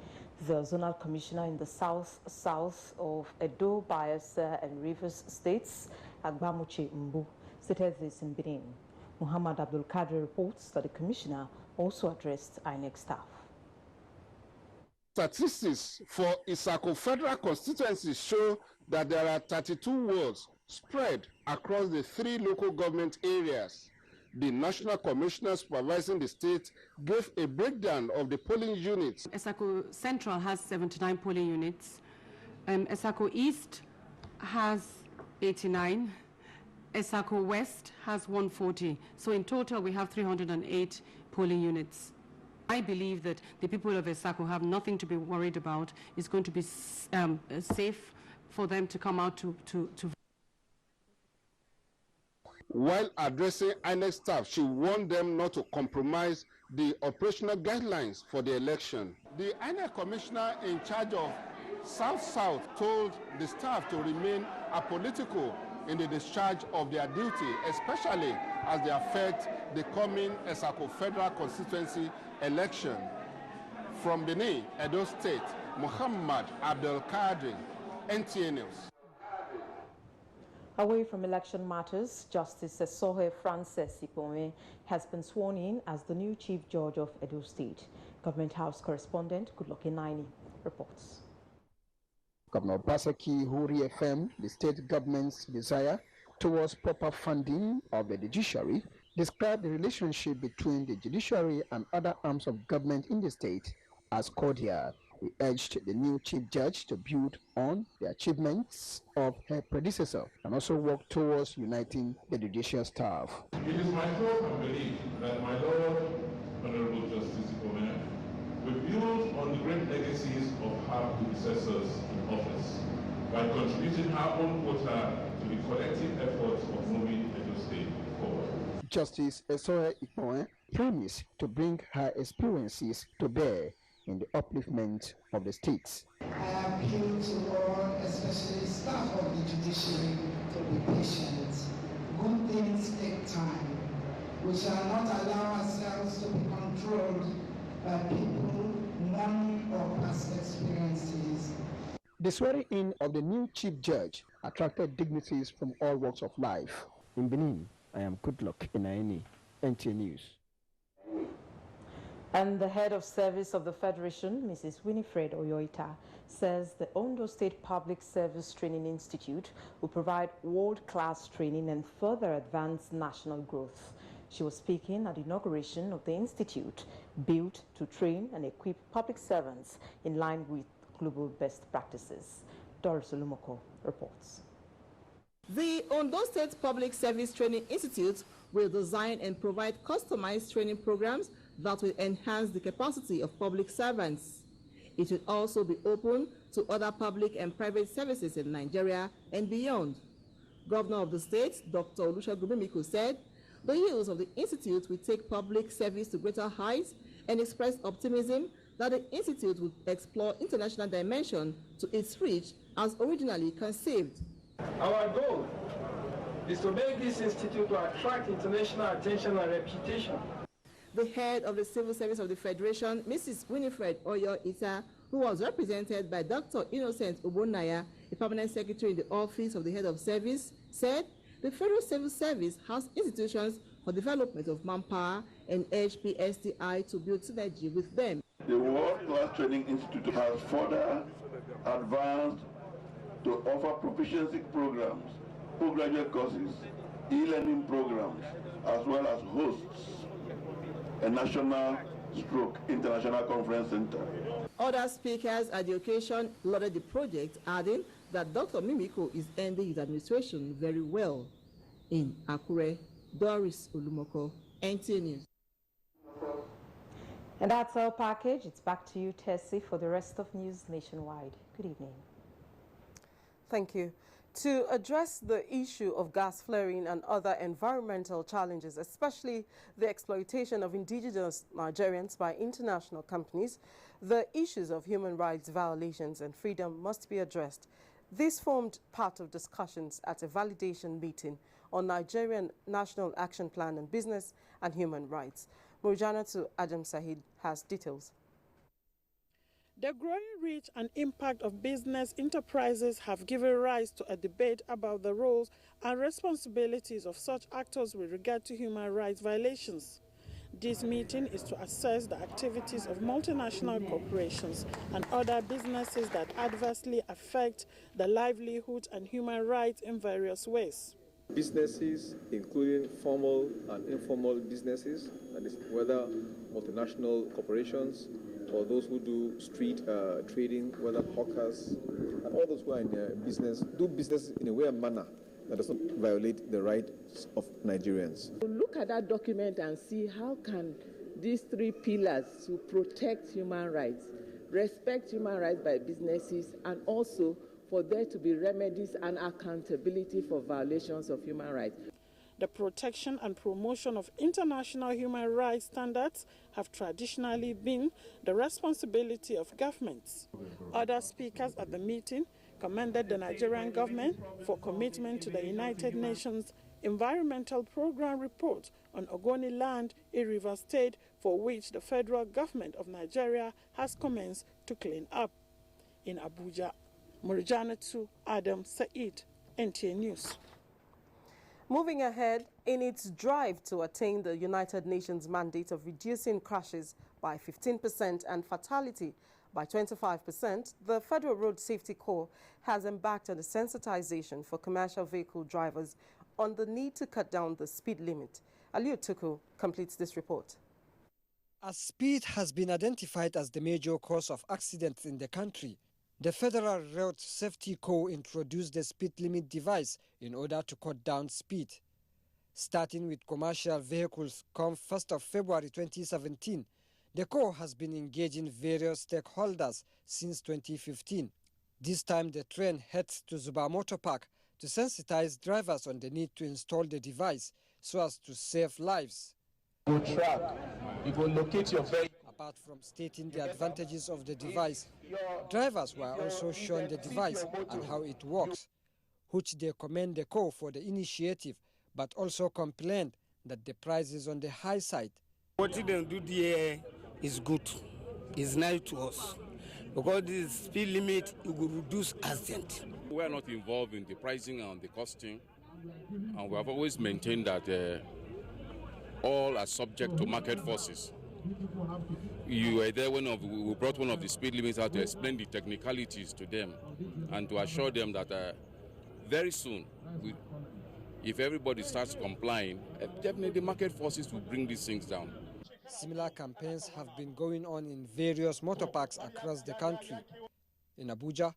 The Zonal Commissioner in the south of Edo, Bayelsa and Rivers states, Agbamuche Mbu, stated this in Benin. Muhammad Abdul Kadri reports that the Commissioner also addressed INEC staff. Statistics for Esako Federal Constituency show that there are 32 wards spread across the 3 local government areas. The National Commissioner supervising the state gave a breakdown of the polling units. Esako Central has 79 polling units. Esako East has 89. Esako West has 140. So in total, we have 308 polling units. I believe that the people of Esako have nothing to be worried about. It's going to be safe for them to come out to While addressing INEC staff, she warned them not to compromise the operational guidelines for the election. The INEC commissioner in charge of South-South told the staff to remain apolitical in the discharge of their duty, especially as they affect the coming Esako Federal Constituency election. From Benin, Edo State, Muhammad Abdul Kadri, NTA News. Away from election matters, Justice Esohe Frances Ikpome has been sworn in as the new Chief Judge of Edo State. Government House correspondent Goodluck Enaini reports. Governor Basaki, who reaffirmed the state government's desire towards proper funding of the judiciary, described the relationship between the judiciary and other arms of government in the state as cordial. He urged the new chief judge to build on the achievements of her predecessor and also work towards uniting the judicial staff. It is my hope and belief that my Lord, Honorable Justice Ikpome, will build on the great legacies of her predecessors in office by contributing her own quota to the collective efforts of moving Edo State forward. Justice Esohe Ikpome promised to bring her experiences to bear in the upliftment of the states. I appeal to all, especially staff of the judiciary, to be patient. Good things take time. We shall not allow ourselves to be controlled by people, money, or past experiences. The swearing-in of the new chief judge attracted dignitaries from all walks of life. In Benin, I am Goodluck Enaini, NTA News. And the head of service of the Federation, Mrs. Winifred Oyoita, says the Ondo State Public Service Training Institute will provide world-class training and further advance national growth. She was speaking at the inauguration of the institute, built to train and equip public servants in line with global best practices. Doris Olumoko reports. The Ondo State Public Service Training Institute will design and provide customized training programs that will enhance the capacity of public servants. It will also be open to other public and private services in Nigeria and beyond. Governor of the state, Dr. Olusegun Mimiko, said the use of the institute will take public service to greater heights and expressed optimism that the institute would explore international dimension to its reach as originally conceived. Our goal is to make this institute to attract international attention and reputation. The head of the Civil Service of the Federation, Mrs. Winifred Oyoita, who was represented by Dr. Innocent Ubonaya, the permanent secretary in the office of the head of service, said the Federal Civil Service has institutions for development of manpower and HPSTI to build synergy with them. The World Class Training Institute has further advanced to offer proficiency programs, postgraduate courses, e-learning programs, as well as hosts a national/international conference center. Other speakers at the occasion lauded the project, adding that Dr. Mimiko is ending his administration very well. In Akure, Doris Olumoko, NTA News. And that's our package. It's back to you, Tessie, for the rest of news nationwide. Good evening. Thank you. To address the issue of gas flaring and other environmental challenges, especially the exploitation of indigenous Nigerians by international companies, the issues of human rights violations and freedom must be addressed. This formed part of discussions at a validation meeting on Nigerian National Action Plan on Business and Human Rights. Murjanatu Adam Sahid has details. The growing reach and impact of business enterprises have given rise to a debate about the roles and responsibilities of such actors with regard to human rights violations. This meeting is to assess the activities of multinational corporations and other businesses that adversely affect the livelihood and human rights in various ways. Businesses, including formal and informal businesses, that is, whether multinational corporations or those who do street trading, whether hawkers, and all those who are in business, do business in a way and manner that does not violate the rights of Nigerians. Look at that document and see how can these three pillars to protect human rights, respect human rights by businesses, and also for there to be remedies and accountability for violations of human rights. The protection and promotion of international human rights standards have traditionally been the responsibility of governments. Other speakers at the meeting commended the Nigerian government for commitment to the United Nations Environmental Program report on Ogoni land in Rivers State, for which the federal government of Nigeria has commenced to clean up. In Abuja, Murjanatu Adam Said, NTA News. Moving ahead, in its drive to attain the United Nations mandate of reducing crashes by 15% and fatality by 25%, the Federal Road Safety Corps has embarked on a sensitization for commercial vehicle drivers on the need to cut down the speed limit. Aliu Tuku completes this report. As speed has been identified as the major cause of accidents in the country, the Federal Road Safety Corps introduced the speed limit device in order to cut down speed. Starting with commercial vehicles come 1st of February 2017, the Corps has been engaging various stakeholders since 2015. This time the train heads to Zuba Motor Park to sensitize drivers on the need to install the device so as to save lives. You track, you will locate your vehicle. Apart from stating the advantages of the device, drivers were also shown the device and how it works, which they commend the Corps for the initiative, but also complained that the price is on the high side. What they do there is good, it's nice to us, because the speed limit will reduce accident. We are not involved in the pricing and the costing, and we have always maintained that all are subject to market forces. You were there when we brought one of the speed limits out to explain the technicalities to them and to assure them that very soon, if everybody starts complying, definitely the market forces will bring these things down. Similar campaigns have been going on in various motor parks across the country. In Abuja,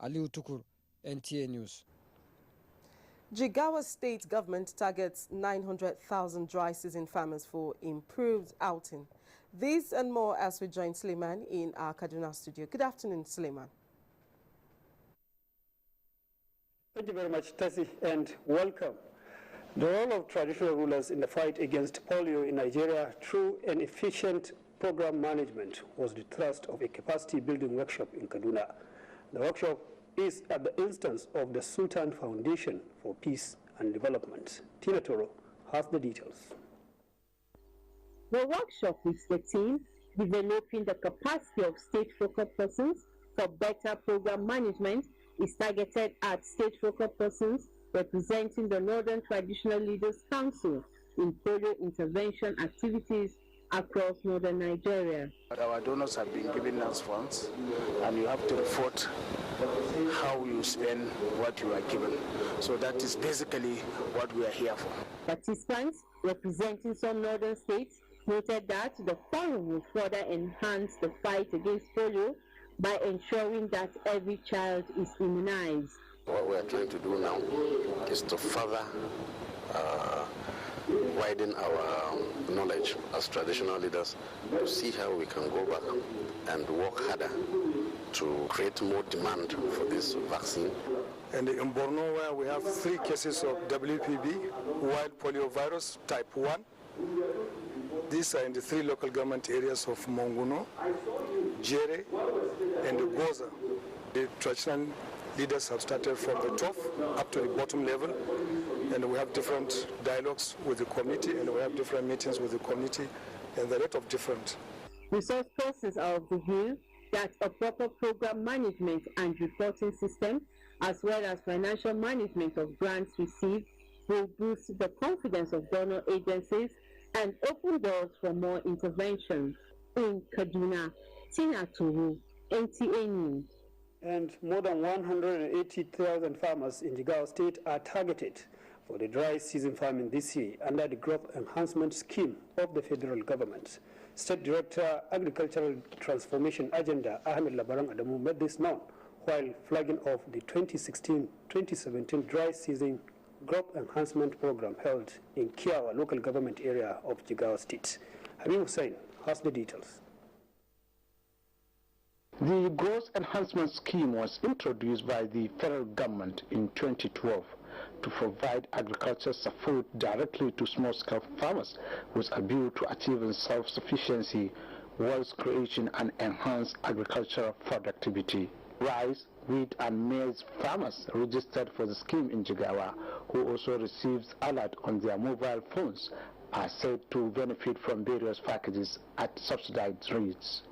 Aliu Tukur, NTA News. Jigawa State government targets 900,000 dry season farmers for improved outing. This and more as we join Suleiman in our Kaduna studio. Good afternoon, Suleiman. Thank you very much, Tessie, and welcome. The role of traditional rulers in the fight against polio in Nigeria through an efficient program management was the thrust of a capacity-building workshop in Kaduna. The workshop is at the instance of the Sultan Foundation for Peace and Development. Tina Toro has the details. The workshop is the team developing the capacity of state focal persons for better program management is targeted at state focal persons representing the Northern Traditional Leaders Council in polio intervention activities across northern Nigeria. Our donors have been giving us funds, and you have to report how you spend what you are given. So that is basically what we are here for. Participants representing some northern states noted that the fund will further enhance the fight against polio by ensuring that every child is immunized. What we are trying to do now is to further widen our knowledge as traditional leaders to see how we can go back and work harder to create more demand for this vaccine. And in Borno, where we have 3 cases of WPB, wild poliovirus type 1. These are in the 3 local government areas of Monguno, Jere, and Goza. The traditional leaders have started from the top up to the bottom level, and we have different dialogues with the community, and we have different meetings with the community, and the rate of different. Resource persons are of the view that a proper program management and reporting system, as well as financial management of grants received, will boost the confidence of donor agencies and open doors for more interventions. In Kaduna, Tina Turu, NTA News. And more than 180,000 farmers in Jigawa State are targeted for the dry season farming this year under the Growth Enhancement Scheme of the federal government. State Director, Agricultural Transformation Agenda, Ahmed Labaran Adamu, made this known while flagging off the 2016-2017 dry season Growth Enhancement Program held in Kiawa local government area of Jigawa State. Habib Hussain has the details. The Growth Enhancement Scheme was introduced by the federal government in 2012 to provide agricultural support directly to small-scale farmers with a view to achieving self-sufficiency, wealth creation, and enhanced agricultural productivity. Rice, wheat, and maize farmers registered for the scheme in Jigawa, who also receives alert on their mobile phones, are said to benefit from various packages at subsidized rates.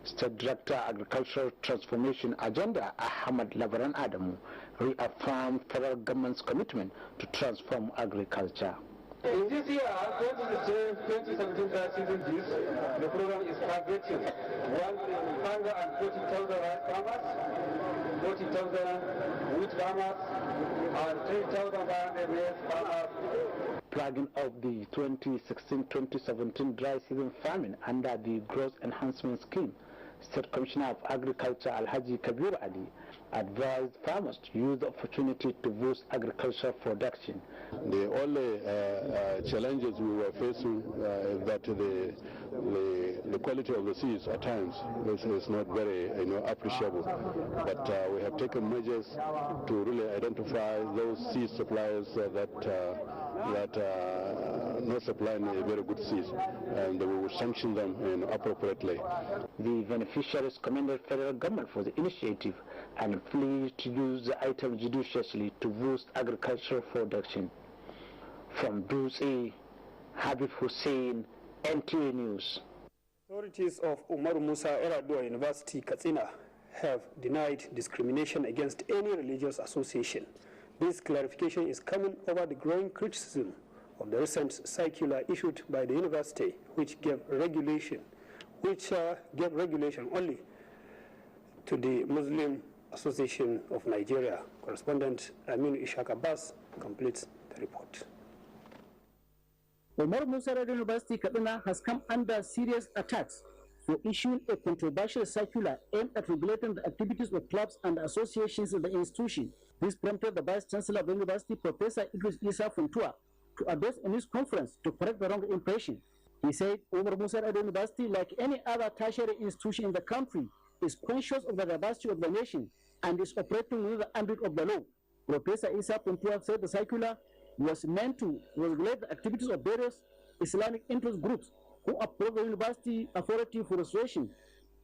State Director, Agricultural Transformation Agenda, Ahmed Labaran Adamu, reaffirmed federal government's commitment to transform agriculture. In this year, 2017 season, the program is targeting 140,000 rice farmers, 40,000 wheat farmers, and 3,500 maize farmers. Flagging of the 2016-2017 dry season famine under the Growth Enhancement Scheme, State Commissioner of Agriculture Alhaji Kabir Ali advised farmers to use the opportunity to boost agricultural production. The only challenges we were facing is that the quality of the seeds at times is not very appreciable. But we have taken measures to really identify those seed suppliers that not supplying a very good seeds, and we will sanction them appropriately. The beneficiaries commended federal government for the initiative and pleased to use the item judiciously to boost agricultural production. From Dutse, Habib Hussain, NTA News. Authorities of Umaru Musa Yar'Adua University, Katsina, have denied discrimination against any religious association. This clarification is coming over the growing criticism of the recent circular issued by the university, which gave regulation which gave regulation only to the Muslim Association of Nigeria. Correspondent Amin Ishaq Abbas completes the report. Umar Musa University Kaduna has come under serious attacks for issuing a controversial circular aimed at regulating the activities of clubs and associations in the institution. This prompted the Vice Chancellor of the University, Professor Idris Isa Funtua, to address a news conference to correct the wrong impression. He said Umar Musa University, like any other tertiary institution in the country, is conscious of the diversity of the nation and is operating within the ambit of the law. Professor Isa Funtua said the circular was meant to regulate the activities of various Islamic interest groups who approached the university authority for restoration,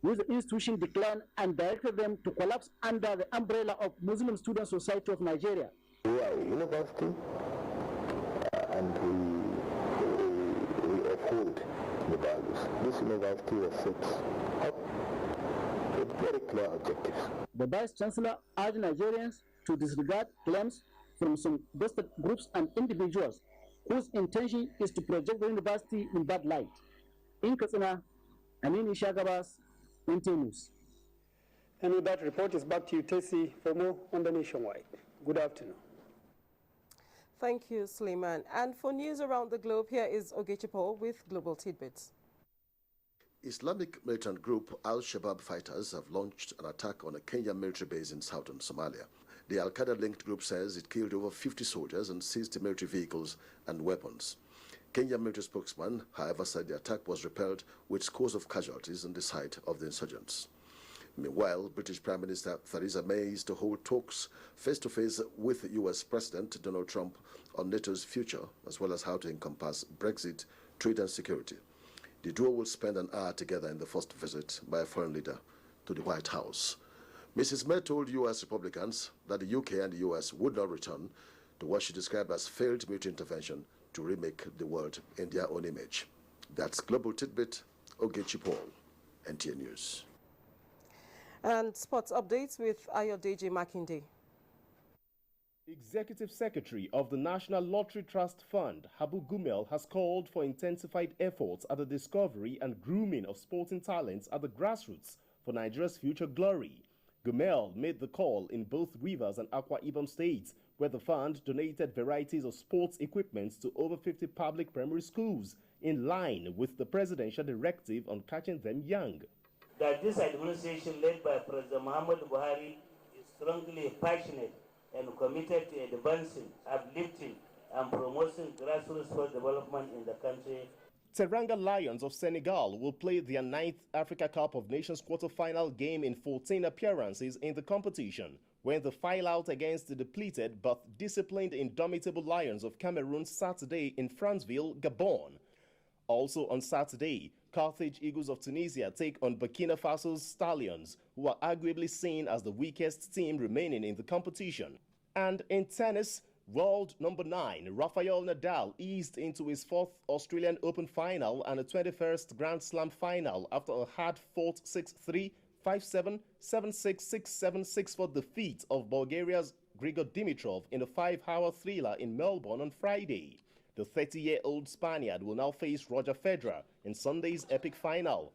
which the institution declined and directed them to collapse under the umbrella of Muslim Student Society of Nigeria. We are a university and we uphold the values. This university has set up a very clear objective. The Vice Chancellor urged Nigerians to disregard claims from some vested groups and individuals whose intention is to project the university in bad light. In Katsina, Amin Ishagabas, NT News. And with that report, is back to you, Tessie, for more on the nationwide. Good afternoon. Thank you, Suleiman. And for news around the globe, here is Ogechi Paul with Global Tidbits. Islamic militant group Al-Shabaab fighters have launched an attack on a Kenyan military base in southern Somalia. The Al-Qaeda-linked group says it killed over 50 soldiers and seized military vehicles and weapons. Kenyan military spokesman, however, said the attack was repelled with scores of casualties in the sight of the insurgents. Meanwhile, British Prime Minister Theresa May is to hold talks face-to-face with U.S. President Donald Trump on NATO's future, as well as how to encompass Brexit, trade and security. The duo will spend an hour together in the first visit by a foreign leader to the White House. Mrs. May told U.S. Republicans that the UK and the U.S. would not return to what she described as failed military intervention to remake the world in their own image. That's Global Tidbit, Ogechi Paul, NTA News. And sports updates with Ayodeji Makinde. Executive Secretary of the National Lottery Trust Fund, Habu Gumel, has called for intensified efforts at the discovery and grooming of sporting talents at the grassroots for Nigeria's future glory. Gumel made the call in both Rivers and Akwa Ibom states, where the fund donated varieties of sports equipment to over 50 public primary schools, in line with the presidential directive on catching them young. That this administration led by President Muhammadu Buhari is strongly passionate and committed to advancing, uplifting, and promoting grassroots sport development in the country. Teranga Lions of Senegal will play their 9th Africa Cup of Nations quarter-final game in 14 appearances in the competition, when they file out against the depleted but disciplined Indomitable Lions of Cameroon Saturday in Franceville, Gabon. Also on Saturday, Carthage Eagles of Tunisia take on Burkina Faso's Stallions, who are arguably seen as the weakest team remaining in the competition. And in tennis, world number 9, Rafael Nadal eased into his 4th Australian Open final and a 21st Grand Slam final after a hard-fought 6-3, 5-7, 7-6, 6-7, 6-4 defeat of Bulgaria's Grigor Dimitrov in a 5-hour thriller in Melbourne on Friday. The 30-year-old Spaniard will now face Roger Federer in Sunday's epic final.